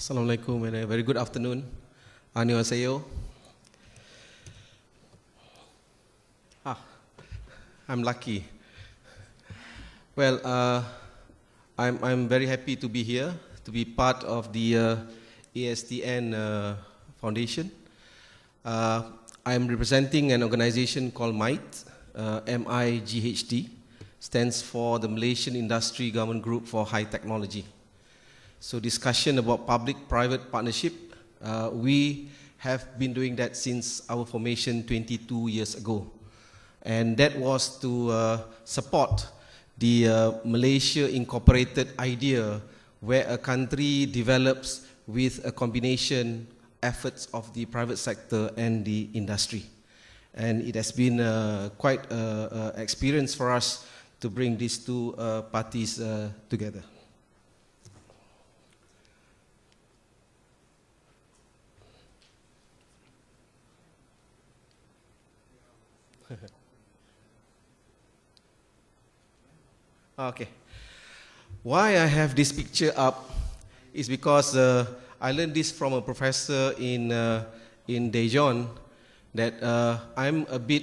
Assalamualaikum and a very good afternoon. Annyeonghaseyo. I'm lucky. Well, I'm very happy to be here, to be part of the ASTN Foundation. I'm representing an organization called MIGHT, MIGHT, stands for the Malaysian Industry Government Group for High Technology. So discussion about public-private partnership, we have been doing that since our formation 22 years ago. And that was to support the Malaysia Incorporated idea, where a country develops with a combination efforts of the private sector and the industry. And it has been quite an experience for us to bring these two parties together. Okay. Why I have this picture up is because I learned this from a professor in Daejeon, that I'm a bit,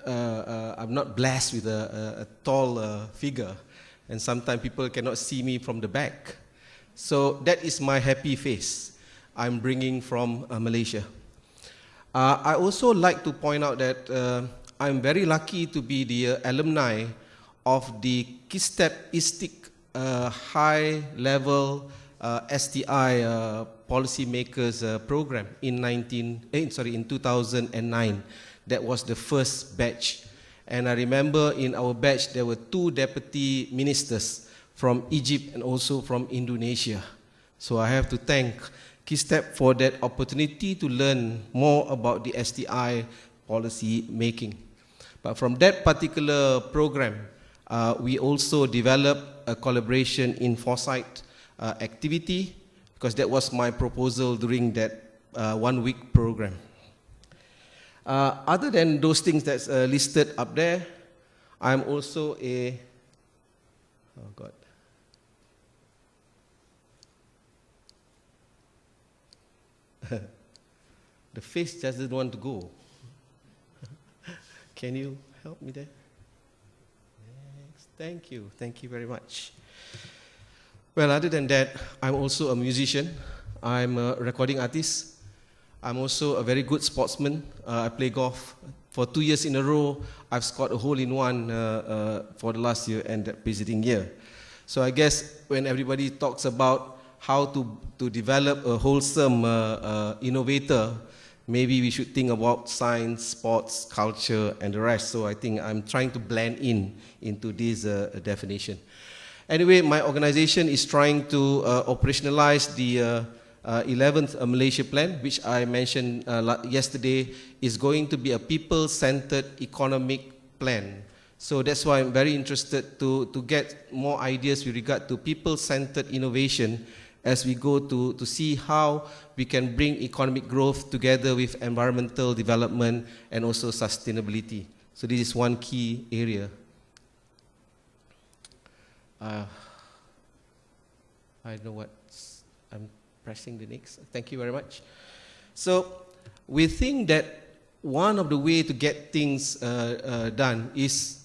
I'm not blessed with a tall figure, and sometimes people cannot see me from the back. So that is my happy face I'm bringing from Malaysia. I also like to point out that I'm very lucky to be the alumni of the KISTEP high-level STI policymakers program in 2009. That was the first batch. And I remember in our batch there were 2 deputy ministers from Egypt and also from Indonesia. So I have to thank KISTEP for that opportunity to learn more about the STI policy making. But from that particular program, we also developed a collaboration in foresight activity, because that was my proposal during that 1-week program. Other than those things that's listed up there, I'm also a, oh God. The face doesn't want to go. Can you help me there? Yes, thank you very much. Well, other than that, I'm also a musician. I'm a recording artist. I'm also a very good sportsman. I play golf. For 2 years in a row, I've scored a hole-in-one for the last year and that preceding year. So I guess when everybody talks about how to develop a wholesome innovator, maybe we should think about science, sports, culture, and the rest. So I think I'm trying to blend into this definition. Anyway, my organization is trying to operationalize the 11th Malaysia Plan, which I mentioned yesterday, is going to be a people-centered economic plan. So that's why I'm very interested to get more ideas with regard to people-centered innovation as we go to see how we can bring economic growth together with environmental development and also sustainability. So this is one key area. I don't know what, I'm pressing the next. Thank you very much. So we think that one of the ways to get things done is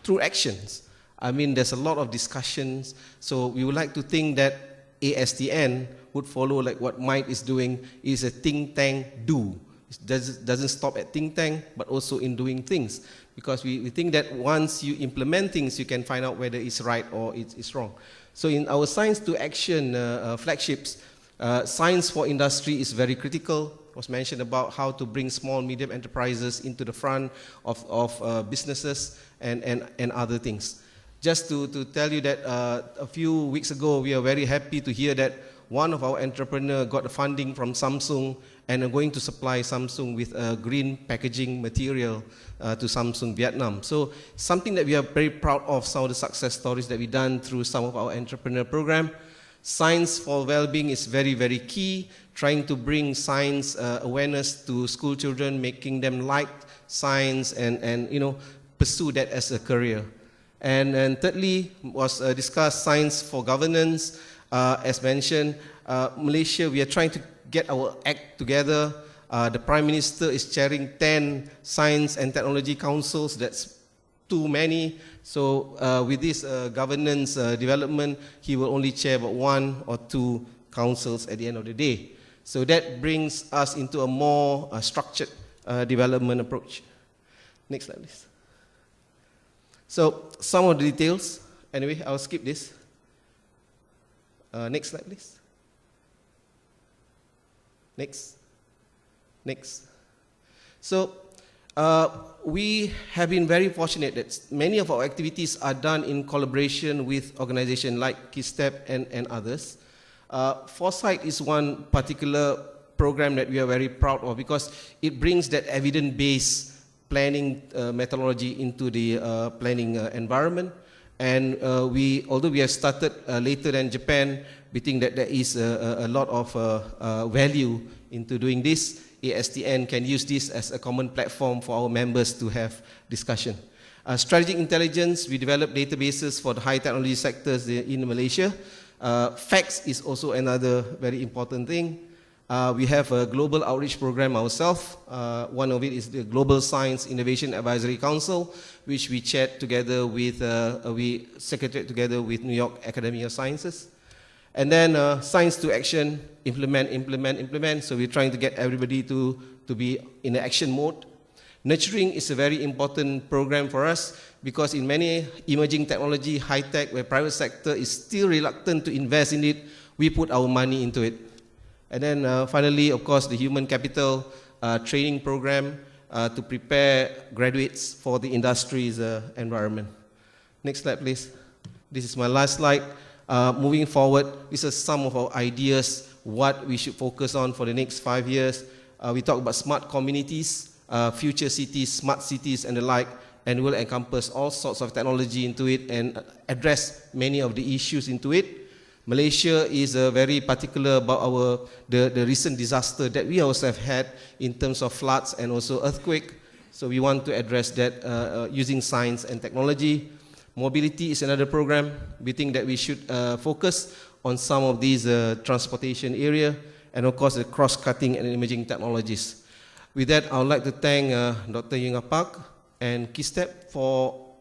through actions. I mean, there's a lot of discussions, so we would like to think that ASTN would follow like what MIGHT is doing, is a think tank do. It doesn't stop at think tank, but also in doing things. Because we think that once you implement things, you can find out whether it's right or it's wrong. So in our Science to Action flagships, Science for Industry is very critical. It was mentioned about how to bring small, medium enterprises into the front of businesses and other things. Just to tell you that a few weeks ago, we are very happy to hear that one of our entrepreneurs got funding from Samsung and are going to supply Samsung with green packaging material to Samsung Vietnam. So something that we are very proud of, some of the success stories that we've done through some of our entrepreneur program. Science for well-being is very, very key, trying to bring science awareness to school children, making them like science and pursue that as a career. And thirdly was discussed science for governance. As mentioned, Malaysia, we are trying to get our act together. The Prime Minister is chairing 10 science and technology councils. That's too many. So with this governance development, he will only chair about 1 or 2 councils at the end of the day. So that brings us into a more structured development approach. Next slide, please. So some of the details. Anyway, I'll skip this. Next slide, please. Next. Next. So we have been very fortunate that many of our activities are done in collaboration with organizations like KISTEP and others. Foresight is one particular program that we are very proud of because it brings that evidence-based planning methodology into the planning environment. And although we have started later than Japan, we think that there is a lot of value into doing this. ASTN can use this as a common platform for our members to have discussion. Strategic intelligence, we develop databases for the high technology sectors in Malaysia. Facts is also another very important thing. We have a global outreach program ourselves. One of it is the Global Science Innovation Advisory Council, which we chat together with, we secretariat together with New York Academy of Sciences. And then science to action, implement. So we're trying to get everybody to be in the action mode. Nurturing is a very important program for us because in many emerging technology, high tech, where private sector is still reluctant to invest in it, we put our money into it. And then finally, of course, the human capital training program to prepare graduates for the industry's environment. Next slide, please. This is my last slide. Moving forward, these are some of our ideas, what we should focus on for the next 5 years. We talk about smart communities, future cities, smart cities, and the like, and will encompass all sorts of technology into it and address many of the issues into it. Malaysia is very particular about the recent disaster that we also have had in terms of floods and also earthquake. So we want to address that using science and technology. Mobility is another program. We think that we should focus on some of these transportation area and of course the cross-cutting and emerging technologies. With that, I would like to thank Dr. Yunga Park and KISTEP for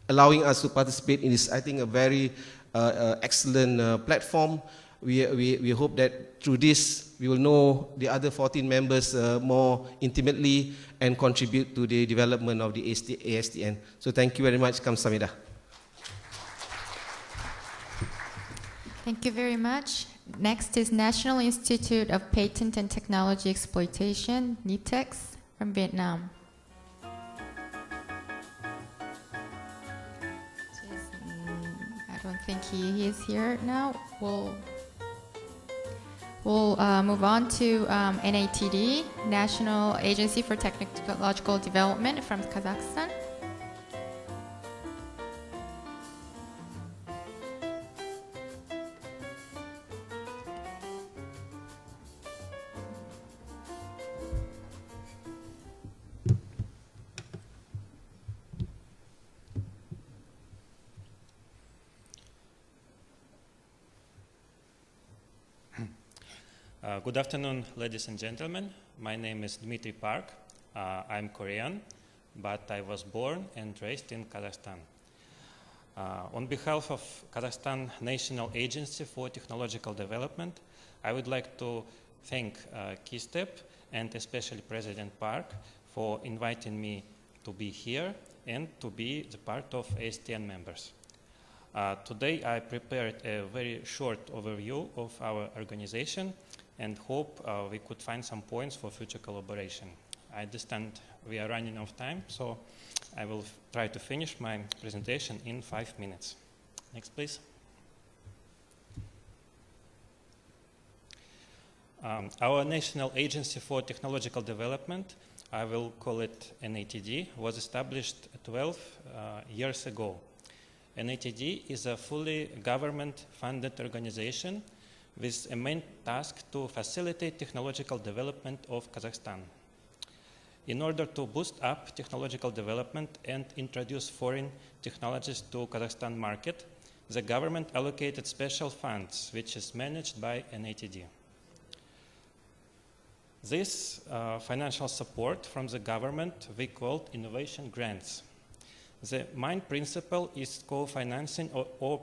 allowing us to participate in this, I think, a very excellent platform. We hope that through this, we will know the other 14 members more intimately and contribute to the development of the ASTN. So thank you very much. Kamsahamnida. Thank you very much. Next is National Institute of Patent and Technology Exploitation, NITEX, from Vietnam. I don't think he is here now. We'll move on to NATD, National Agency for Technological Development from Kazakhstan. Good afternoon, ladies and gentlemen. My name is Dmitry Park. I'm Korean, but I was born and raised in Kazakhstan. On behalf of Kazakhstan National Agency for Technological Development, I would like to thank KISTEP and especially President Park for inviting me to be here and to be the part of ASTN members. Today I prepared a very short overview of our organization and hope we could find some points for future collaboration. I understand we are running out of time, so I will try to finish my presentation in 5 minutes. Next, please. Our National Agency for Technological Development, I will call it NATD, was established 12 years ago. NATD is a fully government-funded organization with a main task to facilitate technological development of Kazakhstan. In order to boost up technological development and introduce foreign technologies to Kazakhstan market, the government allocated special funds, which is managed by NATD. This financial support from the government we called innovation grants. The main principle is co-financing or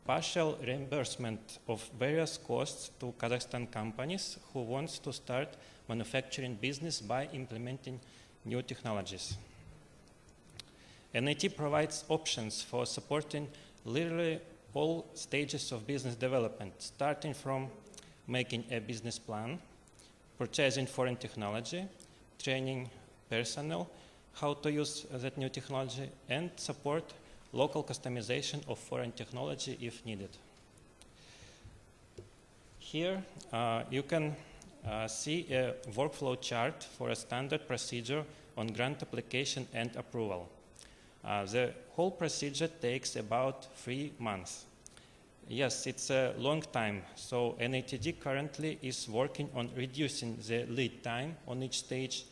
partial reimbursement of various costs to Kazakhstan companies who want to start manufacturing business by implementing new technologies. NAT provides options for supporting literally all stages of business development, starting from making a business plan, purchasing foreign technology, training personnel, how to use that new technology, and support local customization of foreign technology if needed. Here you can see a workflow chart for a standard procedure on grant application and approval. The whole procedure takes about 3 months. Yes, it's a long time, so NATD currently is working on reducing the lead time on each stage,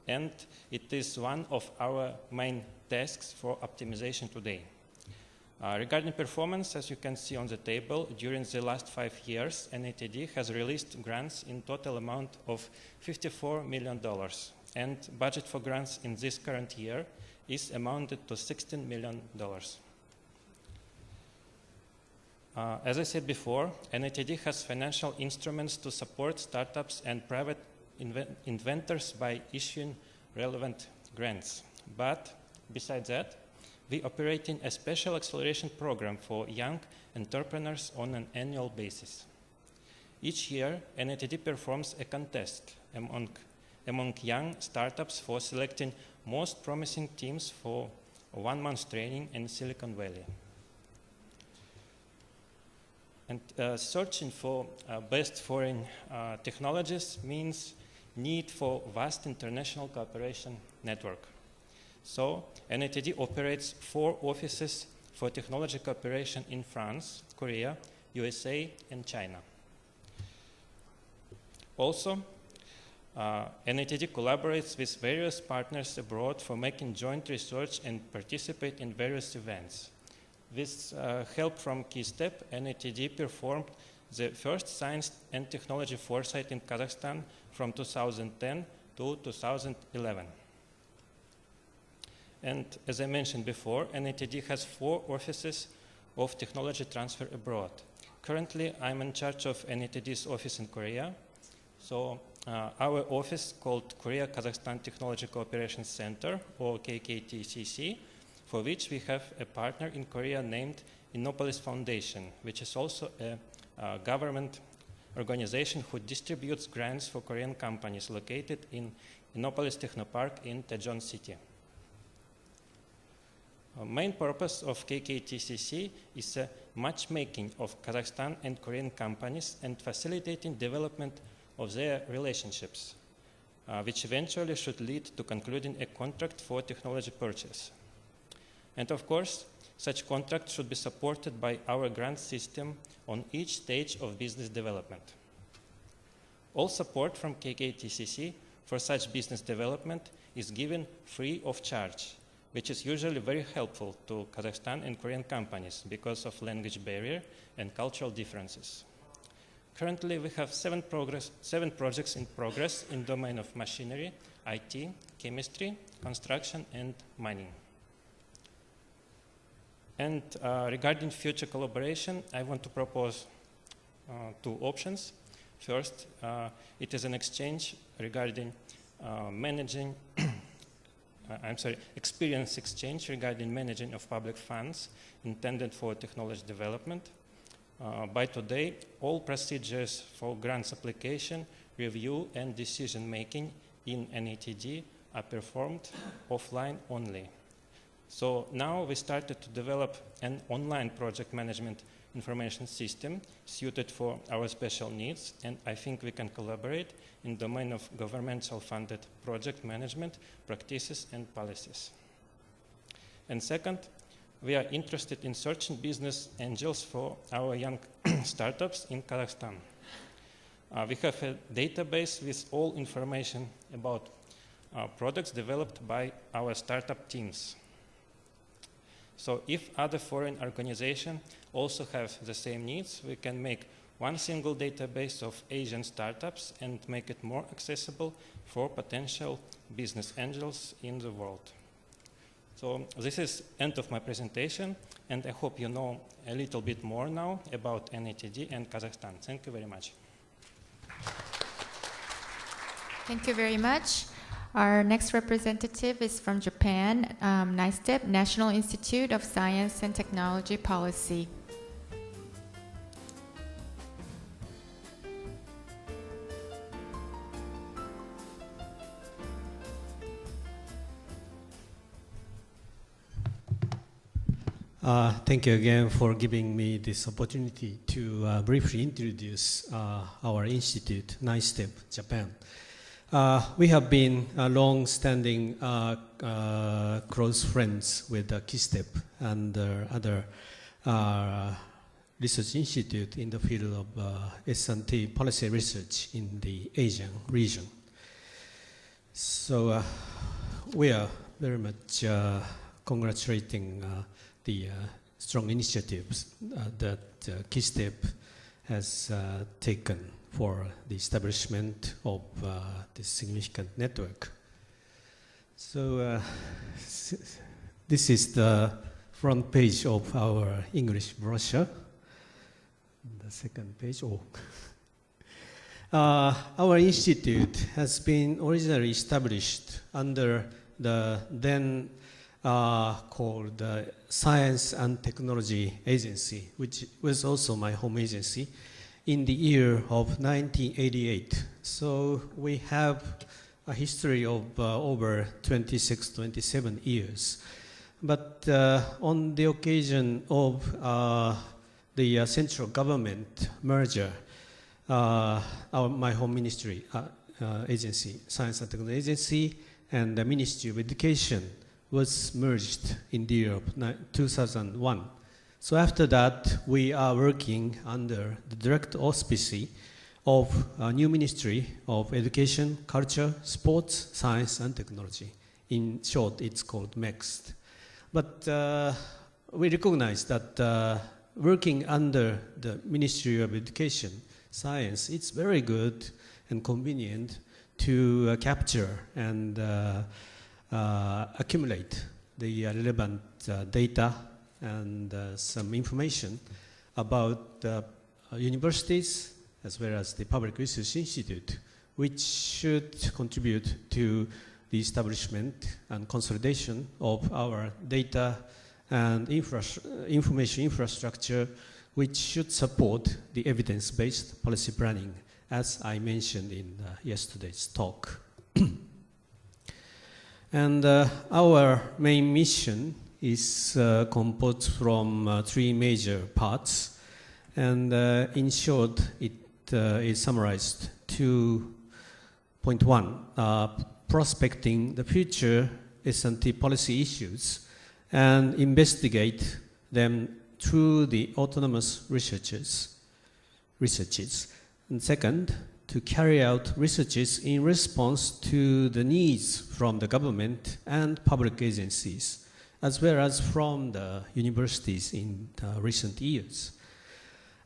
and it is one of our main tasks for optimization today. Regarding performance, as you can see on the table, during the last 5 years, NATD has released grants in total amount of $54 million, and budget for grants in this current year is amounted to $16 million. As I said before, NATD has financial instruments to support startups and private inventors by issuing relevant grants. But besides that, we operate in a special acceleration program for young entrepreneurs on an annual basis. Each year, NATD performs a contest among young startups for selecting most promising teams for 1 month training in Silicon Valley. And searching for best foreign technologies means need for vast international cooperation network. So NATD operates 4 offices for technology cooperation in France, Korea, USA, and China. Also, NATD collaborates with various partners abroad for making joint research and participate in various events. With help from KISTEP, NATD performed the first science and technology foresight in Kazakhstan from 2010 to 2011. And as I mentioned before, NATD has 4 offices of technology transfer abroad. Currently, I'm in charge of NATD's office in Korea. So our office, called Korea-Kazakhstan Technology Cooperation Center, or KKTCC, for which we have a partner in Korea named Innopolis Foundation, which is also a government organization who distributes grants for Korean companies located in Innopolis Technopark in Daejeon City. Main purpose of KKTCC is a matchmaking of Kazakhstan and Korean companies and facilitating development of their relationships, which eventually should lead to concluding a contract for technology purchase. And of course, such contracts should be supported by our grant system on each stage of business development. All support from KKTCC for such business development is given free of charge, which is usually very helpful to Kazakhstan and Korean companies because of language barrier and cultural differences. Currently, we have 7 projects in progress in domain of machinery, IT, chemistry, construction, and mining. And regarding future collaboration, I want to propose 2 options. First, it is an exchange regarding experience exchange regarding managing of public funds intended for technology development. By today, all procedures for grants application, review, and decision making in NATD are performed offline only. So now we started to develop an online project management information system suited for our special needs, and I think we can collaborate in the domain of governmental funded project management practices and policies. And second, we are interested in searching business angels for our young startups in Kazakhstan. We have a database with all information about products developed by our startup teams. So if other foreign organizations also have the same needs, we can make one single database of Asian startups and make it more accessible for potential business angels in the world. So this is end of my presentation, and I hope you know a little bit more now about NATD and Kazakhstan. Thank you very much. Thank you very much. Our next representative is from Japan, KISTEP, National Institute of Science and Technology Policy. Thank you again for giving me this opportunity to briefly introduce our institute, KISTEP, Japan. We have been long-standing close friends with KISTEP and other research institute in the field of S&T policy research in the Asian region. So we are very much congratulating the strong initiatives that KISTEP has taken for the establishment of this significant network. So this is the front page of our English brochure. The second page. Our institute has been originally established under the then called Science and Technology Agency, which was also my home agency, in the year of 1988. So we have a history of over 26, 27 years. But on the occasion of the central government merger, my home ministry agency, Science and Technology Agency, and the Ministry of Education was merged in the year of 2001. So after that, we are working under the direct auspices of a new Ministry of Education, Culture, Sports, Science and Technology. In short, it's called MEXT. But we recognize that working under the Ministry of Education, Science, it's very good and convenient to capture and accumulate the relevant data and some information about universities as well as the public research institute, which should contribute to the establishment and consolidation of our data and information infrastructure, which should support the evidence-based policy planning, as I mentioned in yesterday's talk. And our main mission is composed from three major parts, and in short, it is summarized to point one, prospecting the future S&T policy issues and investigate them through the autonomous researches. And second, to carry out researches in response to the needs from the government and public agencies, as well as from the universities in recent years.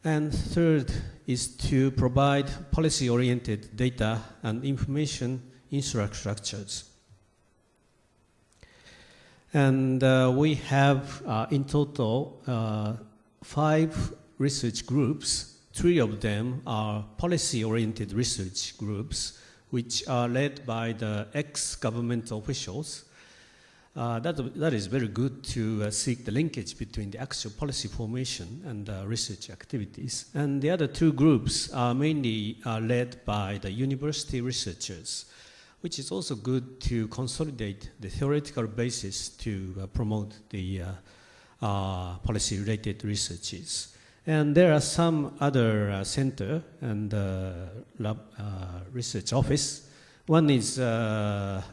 And third is to provide policy-oriented data and information infrastructures. And we have in total 5 research groups. 3 of them are policy-oriented research groups, which are led by the ex-government officials. That is very good to seek the linkage between the actual policy formation and research activities. And the other 2 groups are mainly led by the university researchers, which is also good to consolidate the theoretical basis to promote the policy-related researches. And there are some other center and lab research office. One is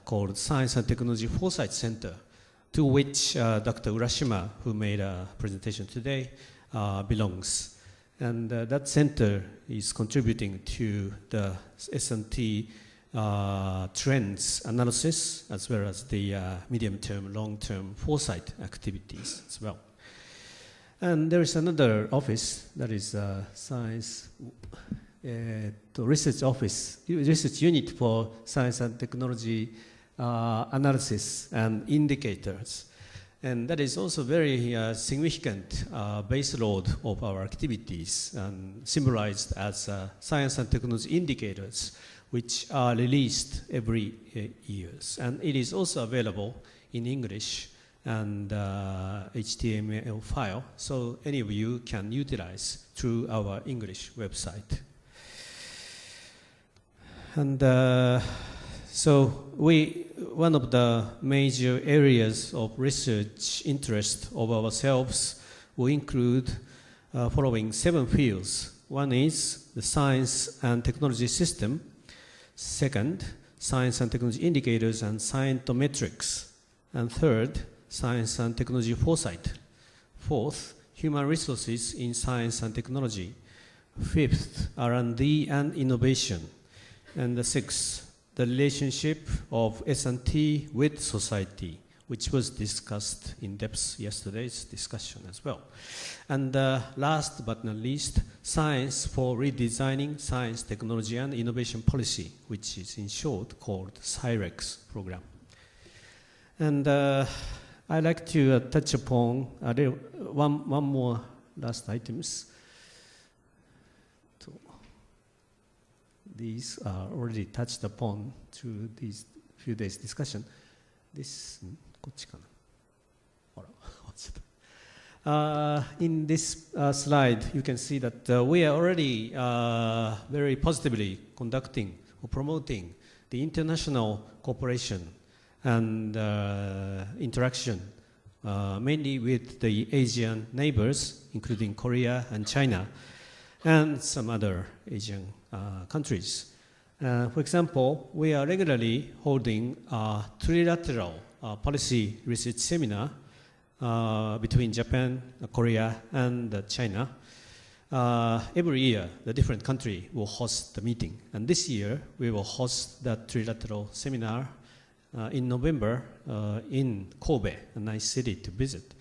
called Science and Technology Foresight Center, to which Dr. Urashima, who made a presentation today, belongs. And that center is contributing to the S&T trends analysis, as well as the medium-term, long-term foresight activities as well. And there is another office, that is science, the research office, research unit for science and technology analysis and indicators. And that is also very significant base load of our activities, and symbolized as science and technology indicators, which are released every year. And it is also available in English and HTML file, so any of you can utilize through our English website. And so one of the major areas of research interest of ourselves will include following 7 fields. One is the science and technology system. Second, science and technology indicators and scientometrics. And third, science and technology foresight. Fourth, human resources in science and technology. Fifth, R&D and innovation. And the sixth, the relationship of S&T with society, which was discussed in depth yesterday's discussion as well. And last but not least, science for redesigning science, technology, and innovation policy, which is in short called CIREX program. And I'd like to touch upon one more last items. These are already touched upon through these few days' discussion. This, in this slide, you can see that we are already very positively conducting or promoting the international cooperation and interaction, mainly with the Asian neighbors, including Korea and China, and some other Asian countries. For example, we are regularly holding a trilateral policy research seminar between Japan, Korea, and China. Every year, the different country will host the meeting. And this year, we will host that trilateral seminar in November in Kobe, a nice city to visit.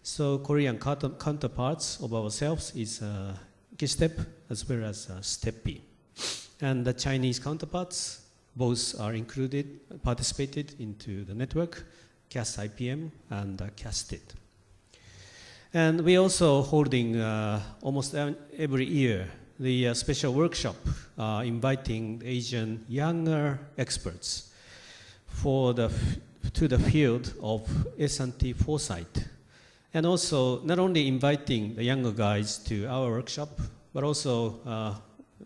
So Korean counterparts of ourselves is KISTEP as well as STEPI. And the Chinese counterparts, both are participated into the network, CAS IPM and KISTEP. And we're also holding almost every year the special workshop inviting Asian younger experts to the field of S&T foresight. And also not only inviting the younger guys to our workshop, but also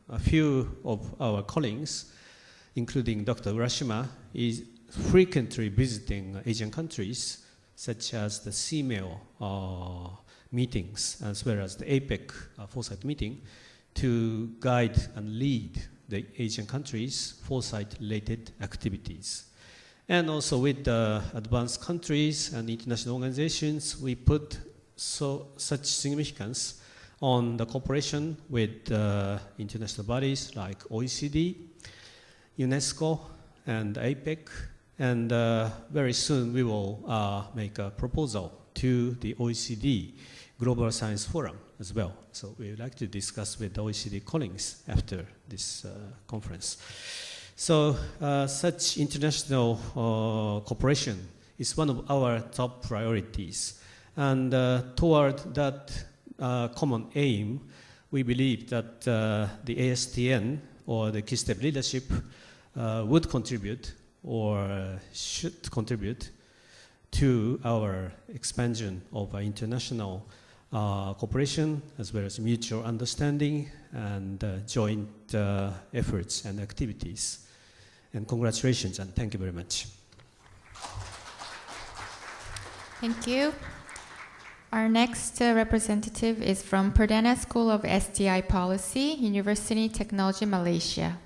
a few of our colleagues, including Dr. Urashima, is frequently visiting Asian countries, such as the CMAO meetings, as well as the APEC foresight meeting, to guide and lead the Asian countries' foresight-related activities. And also with the advanced countries and international organizations, we put such significance on the cooperation with international bodies like OECD, UNESCO, and APEC. And very soon we will make a proposal to the OECD Global Science Forum as well. So we would like to discuss with the OECD colleagues after this conference. So such international cooperation is one of our top priorities. And toward that common aim, we believe that the ASTN or the KISTEP leadership would contribute or should contribute to our expansion of international cooperation, as well as mutual understanding and joint efforts and activities. And congratulations, and thank you very much. Thank you. Our next representative is from Perdana School of STI Policy, University Technology Malaysia.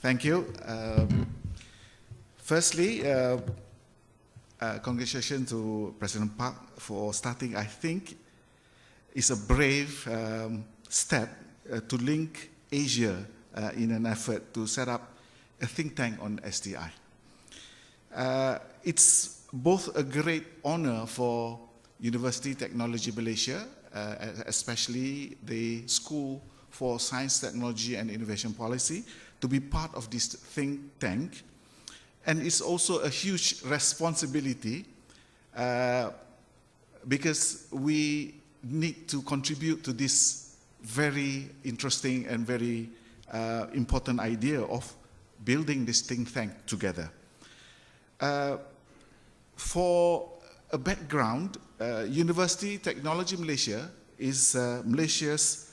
Thank you. Firstly, congratulations to President Park for starting, I think, is a brave step to link Asia in an effort to set up a think tank on STI. It's both a great honor for University Technology Malaysia, especially the School for Science, Technology and Innovation Policy, to be part of this think tank. And it's also a huge responsibility because we need to contribute to this very interesting and very important idea of building this think tank together. For a background, University Technology Malaysia is Malaysia's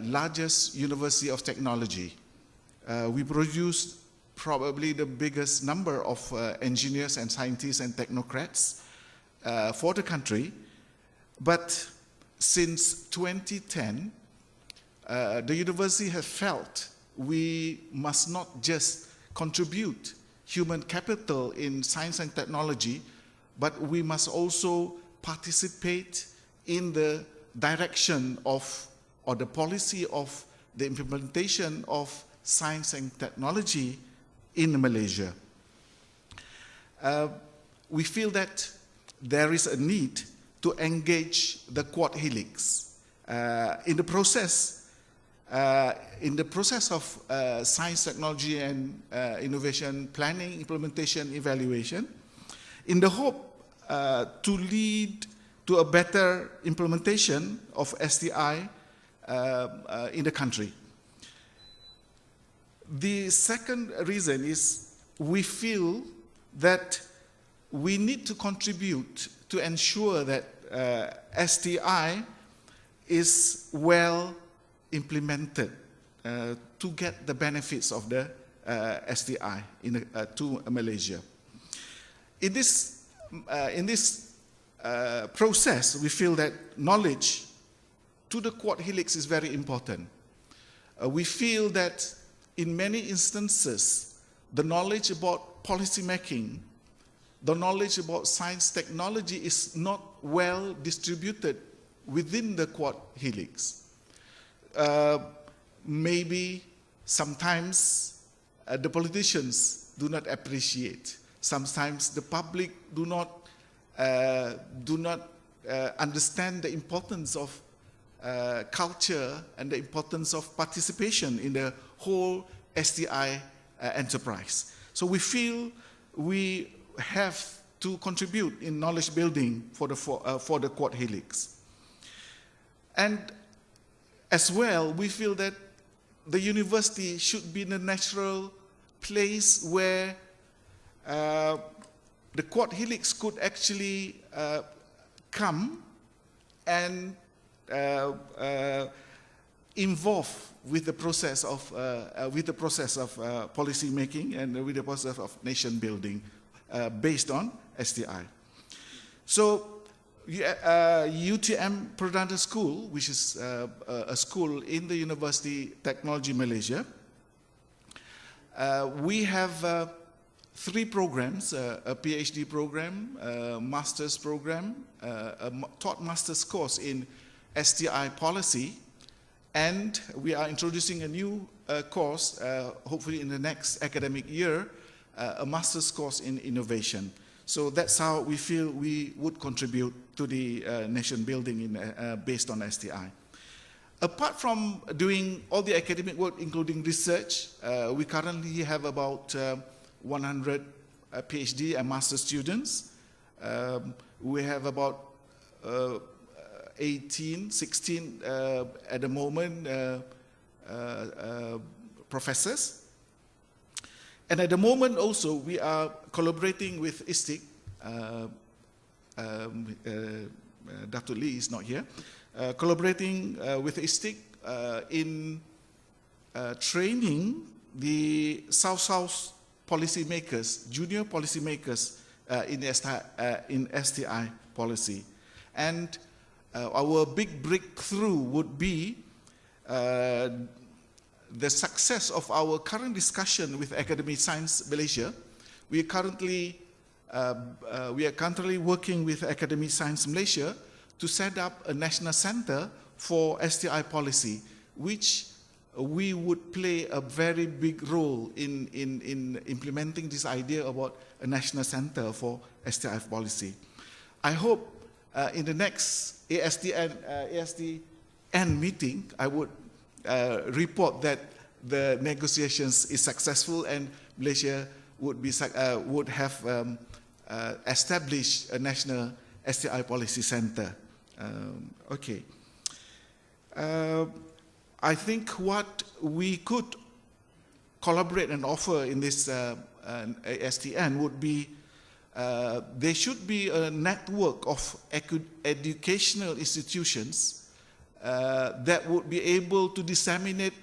largest university of technology. We produce probably the biggest number of engineers and scientists and technocrats for the country. But since 2010, the university has felt we must not just contribute human capital in science and technology, but we must also participate in the direction of, or the policy of, the implementation of science and technology in Malaysia. We feel that there is a need to engage the Quad Helix. In the process of science, technology, and innovation planning, implementation, evaluation, in the hope to lead to a better implementation of STI in the country. The second reason is we feel that we need to contribute to ensure that STI is well implemented to get the benefits of the STI to Malaysia. In this process, we feel that knowledge to the Quad Helix is very important. We feel that in many instances, the knowledge about policy making, the knowledge about science technology is not well distributed within the Quad Helix. Maybe sometimes the politicians do not appreciate. Sometimes the public do not understand the importance of culture and the importance of participation in the whole STI enterprise. So we feel we have to contribute in knowledge building for the Quad Helix. And as well, we feel that the university should be the natural place where the Quad Helix could actually come and involve with the process of policy making and with the process of nation building based on STI. So UTM Perdana School, which is a school in the University Technology Malaysia, we have 3 programs, a PhD program, a master's program, a taught master's course in STI policy, and we are introducing a new course, hopefully in the next academic year, a master's course in innovation. So that's how we feel we would contribute to the nation building based on STI. Apart from doing all the academic work, including research, we currently have about 100 PhD and master students. We have about 16 at the moment professors. And at the moment also we are collaborating with ISTIC. Dr. Lee is not here. Collaborating with ISTIC in training the South-South policymakers, junior policymakers in STI policy. And our big breakthrough would be the success of our current discussion with Academy Science Malaysia, we are currently working with Academy Science Malaysia to set up a national center for STI policy, which we would play a very big role in implementing this idea about a national center for STI policy. I hope in the next ASTN meeting, I would report that the negotiations is successful and Malaysia would have established a national STI policy center. Okay. I think what we could collaborate and offer in this ASTN would be there should be a network of educational institutions that would be able to disseminate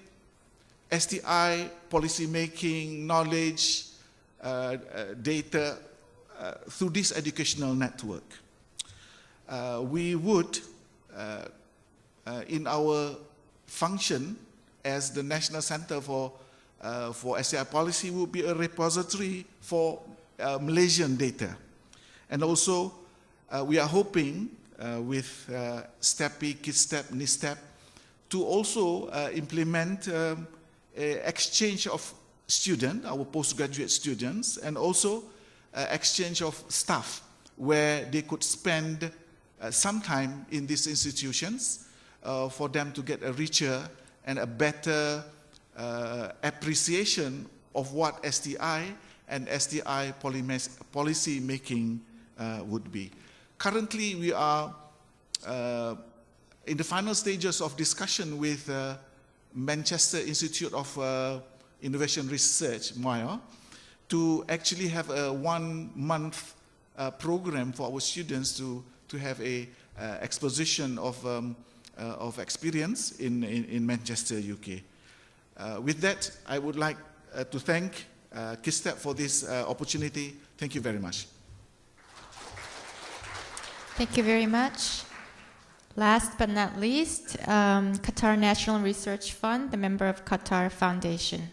STI policy making, knowledge, data through this educational network. We would, in our function as the National Center for STI policy, would be a repository for Malaysian data. And also, we are hoping with STEPI, KISTEP, NISTEP, to also implement exchange of students, our postgraduate students, and also exchange of staff, where they could spend some time in these institutions for them to get a richer and a better appreciation of what STI and STI policy making would be. Currently, we are in the final stages of discussion with Manchester Institute of Innovation Research, MIRE, to actually have a 1-month program for our students to have a exposition of experience in Manchester, UK. With that, I would like to thank KISTEP for this opportunity. Thank you very much. Thank you very much. Last but not least, Qatar National Research Fund, the member of Qatar Foundation.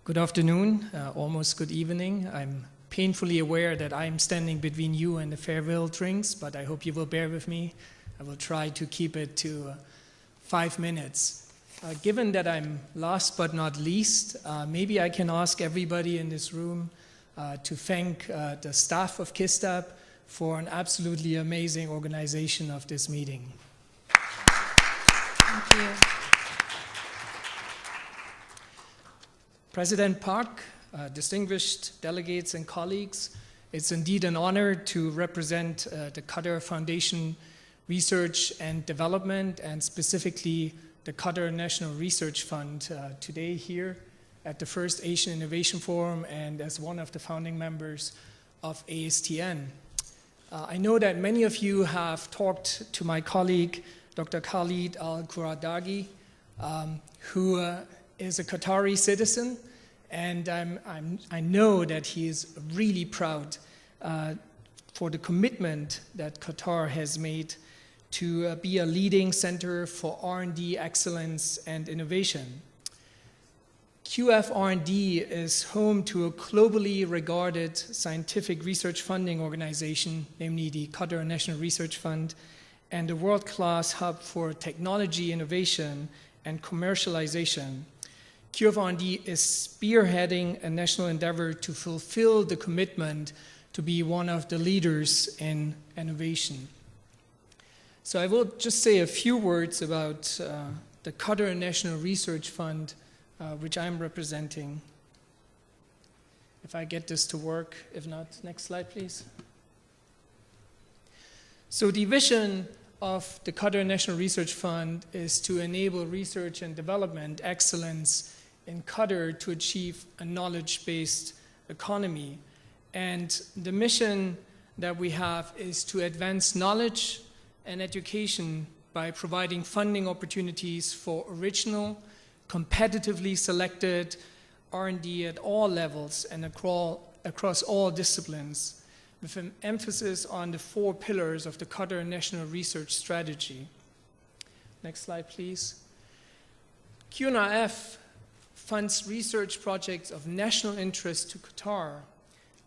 Good afternoon, almost good evening. I'm painfully aware that I'm standing between you and the farewell drinks, but I hope you will bear with me. I will try to keep it to 5 minutes. Given that I'm last but not least, maybe I can ask everybody in this room to thank the staff of KISTEP for an absolutely amazing organization of this meeting. Thank you. President Park, distinguished delegates and colleagues, it's indeed an honor to represent the Qatar Foundation Research and Development, and specifically the Qatar National Research Fund today here at the first Asian Innovation Forum and as one of the founding members of ASTN. I know that many of you have talked to my colleague, Dr. Khalid Al-Quradagi, who is a Qatari citizen, and I know that he is really proud for the commitment that Qatar has made to be a leading center for R&D excellence and innovation. QF R&D is home to a globally regarded scientific research funding organization, namely the Qatar National Research Fund, and a world-class hub for technology innovation and commercialization. QF R&D is spearheading a national endeavor to fulfill the commitment to be one of the leaders in innovation. So I will just say a few words about the Qatar National Research Fund, which I'm representing. If I get this to work, if not, next slide, please. So the vision of the Qatar National Research Fund is to enable research and development excellence in Qatar to achieve a knowledge-based economy. And the mission that we have is to advance knowledge and education by providing funding opportunities for original, competitively selected R&D at all levels and across all disciplines, with an emphasis on the 4 pillars of the Qatar National Research Strategy. Next slide, please. QNRF funds research projects of national interest to Qatar,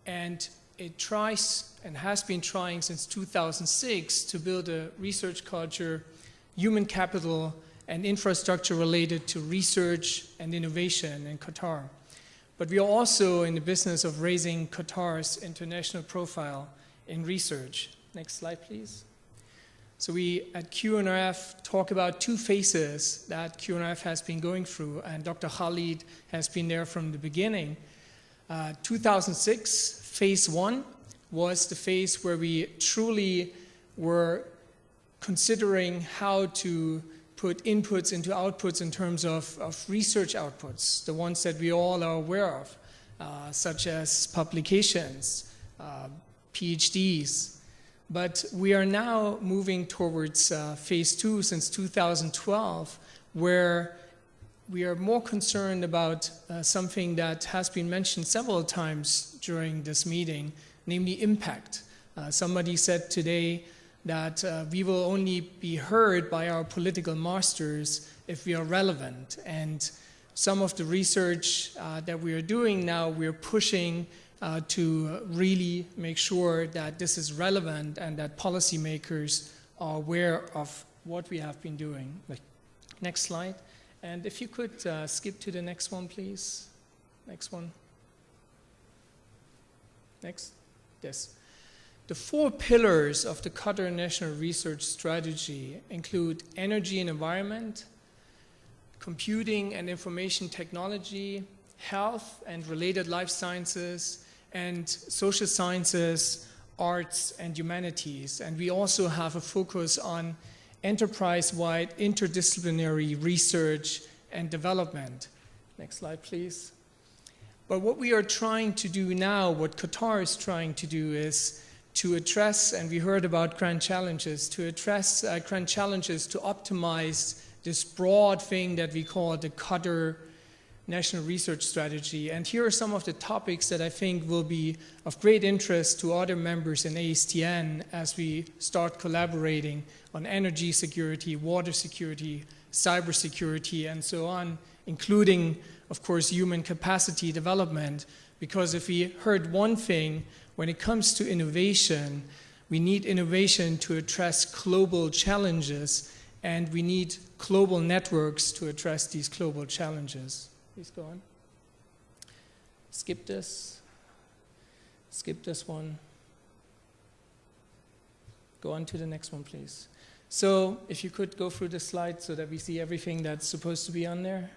and it tries and has been trying since 2006 to build a research culture, human capital, and infrastructure related to research and innovation in Qatar. But we are also in the business of raising Qatar's international profile in research. Next slide, please. So we at QNRF talk about 2 phases that QNRF has been going through, and Dr. Khalid has been there from the beginning. 2006, phase 1 was the phase where we truly were considering how to put inputs into outputs in terms of research outputs, the ones that we all are aware of, such as publications, PhDs. But we are now moving towards phase 2 since 2012, where we are more concerned about something that has been mentioned several times during this meeting, namely impact. Somebody said today that we will only be heard by our political masters if we are relevant. And some of the research that we are doing now, we are pushing to really make sure that this is relevant and that policymakers are aware of what we have been doing. Next slide. And if you could skip to the next one, please. Next one. Next. Yes. The 4 pillars of the Qatar National Research Strategy include energy and environment, computing and information technology, health and related life sciences, and social sciences, arts, and humanities. And we also have a focus on enterprise-wide interdisciplinary research and development. Next slide, please. But what we are trying to do now, what Qatar is trying to do, is to address, and we heard about grand challenges, to address grand challenges to optimize this broad thing that we call the Qatar National Research Strategy. And here are some of the topics that I think will be of great interest to other members in ASTN as we start collaborating on energy security, water security, cybersecurity, and so on, including, of course, human capacity development. Because if we heard one thing, when it comes to innovation, we need innovation to address global challenges, and we need global networks to address these global challenges. Please go on. Skip this. Skip this one. Go on to the next one, please. So if you could go through the slide so that we see everything that's supposed to be on there.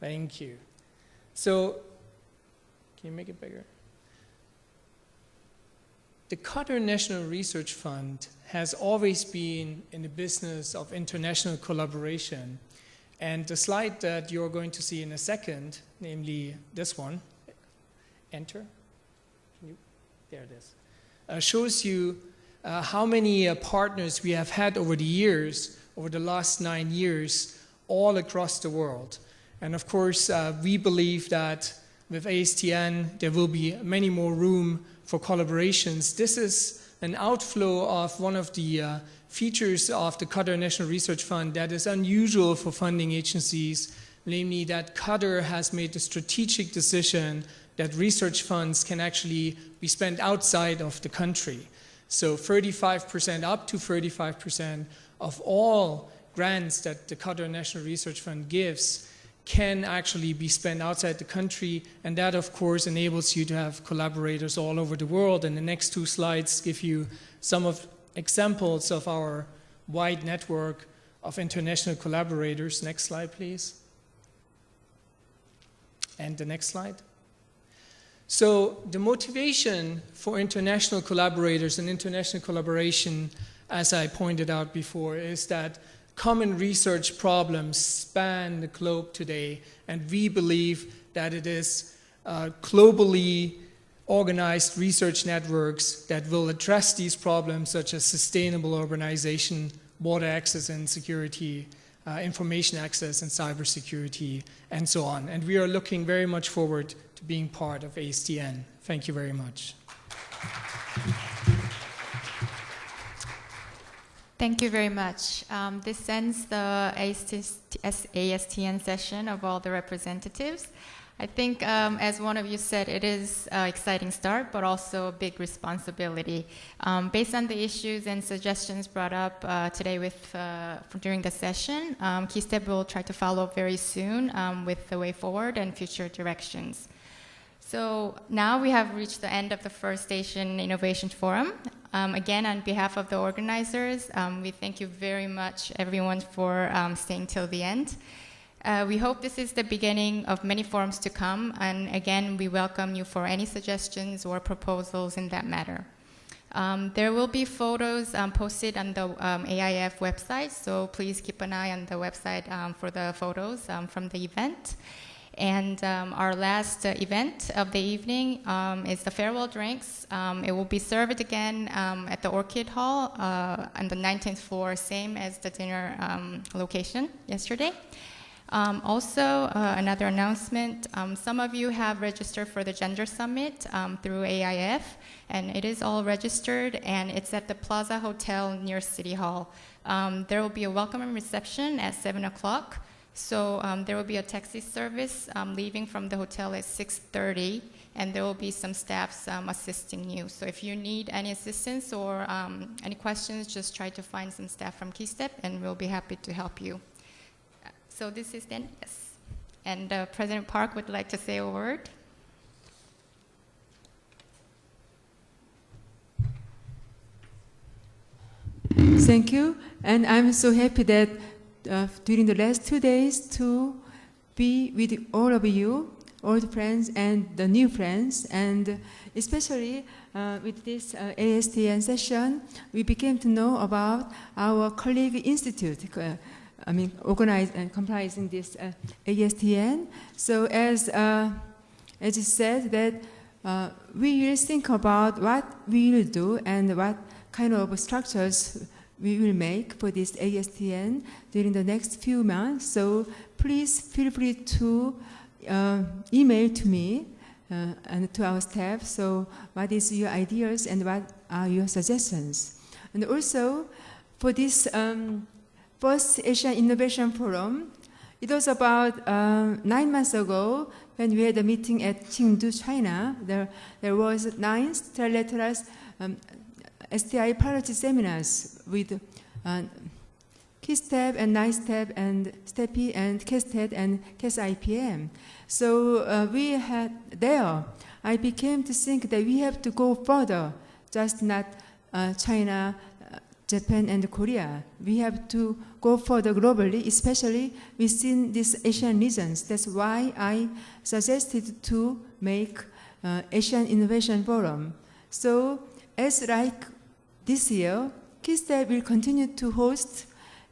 Thank you. So, can you make it bigger? The Qatar National Research Fund has always been in the business of international collaboration. And the slide that you're going to see in a second, namely this one, enter. There it is. Shows you how many partners we have had over the years, over the last 9 years, all across the world. And of course, we believe that with ASTN, there will be many more room for collaborations. This is an outflow of one of the features of the Qatar National Research Fund that is unusual for funding agencies, namely that Qatar has made the strategic decision that research funds can actually be spent outside of the country. So 35%, up to 35% of all grants that the Qatar National Research Fund gives can actually be spent outside the country, and that of course enables you to have collaborators all over the world. And the next 2 slides give you some of examples of our wide network of international collaborators. Next slide, please. And the next slide. So the motivation for international collaborators and international collaboration, as I pointed out before, is that common research problems span the globe today, and we believe that it is globally organized research networks that will address these problems, such as sustainable urbanization, water access and security, information access and cybersecurity, and so on. And we are looking very much forward to being part of ASTN. Thank you very much. Thank you very much. This ends the ASTN session of all the representatives. I think, as one of you said, it is an exciting start, but also a big responsibility. Based on the issues and suggestions brought up today during the session, KISTEP will try to follow up very soon with the way forward and future directions. So now we have reached the end of the first Asian Innovation Forum. Again, on behalf of the organizers, we thank you very much, everyone, for staying till the end. We hope this is the beginning of many forums to come, and again, we welcome you for any suggestions or proposals in that matter. There will be photos posted on the AIF website, so please keep an eye on the website for the photos from the event. And our last event of the evening is the farewell drinks. It will be served again at the Orchid Hall on the 19th floor, same as the dinner location yesterday. Also, another announcement, some of you have registered for the Gender Summit through AIF, and it is all registered, and it's at the Plaza Hotel near City Hall. There will be a welcome reception at 7 o'clock, so there will be a taxi service leaving from the hotel at 6:30, and there will be some staffs assisting you. So if you need any assistance or any questions, just try to find some staff from KISTEP, and we'll be happy to help you. So this is then, yes. And President Park would like to say a word. Thank you. And I'm so happy that during the last 2 days to be with all of you, old friends and the new friends, and especially with this ASTN session, we became to know about our colleague institute, organized and comprising this ASTN. So as you said, that we will think about what we will do and what kind of structures we will make for this ASTN during the next few months. So please feel free to email to me and to our staff. So what is your ideas and what are your suggestions? And also for this first Asian Innovation Forum, it was about 9 months ago when we had a meeting at Chengdu, China. There was 9 trilateral STI pilot seminars with KISTEP and NISTEP and STEPI and KISTEP and KISIPM. So we had there, I became to think that we have to go further, just not China, Japan and Korea. We have to go further globally, especially within these Asian regions. That's why I suggested to make Asian Innovation Forum. So as like this year, KISTEP will continue to host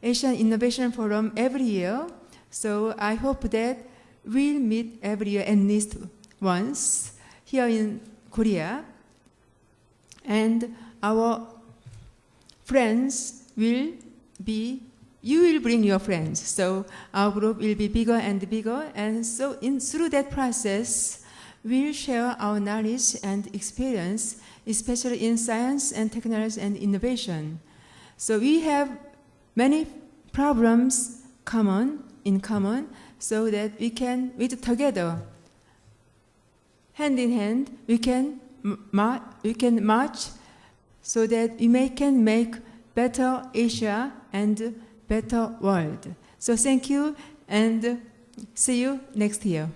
Asian Innovation Forum every year. So I hope that we'll meet every year at least once here in Korea. And our friends will be, you will bring your friends. So our group will be bigger and bigger. And so through that process, we'll share our knowledge and experience, especially in science and technology and innovation. So we have many problems in common, so that we can, with together, hand in hand, we can march so that we can make better Asia and better world. So thank you, and see you next year.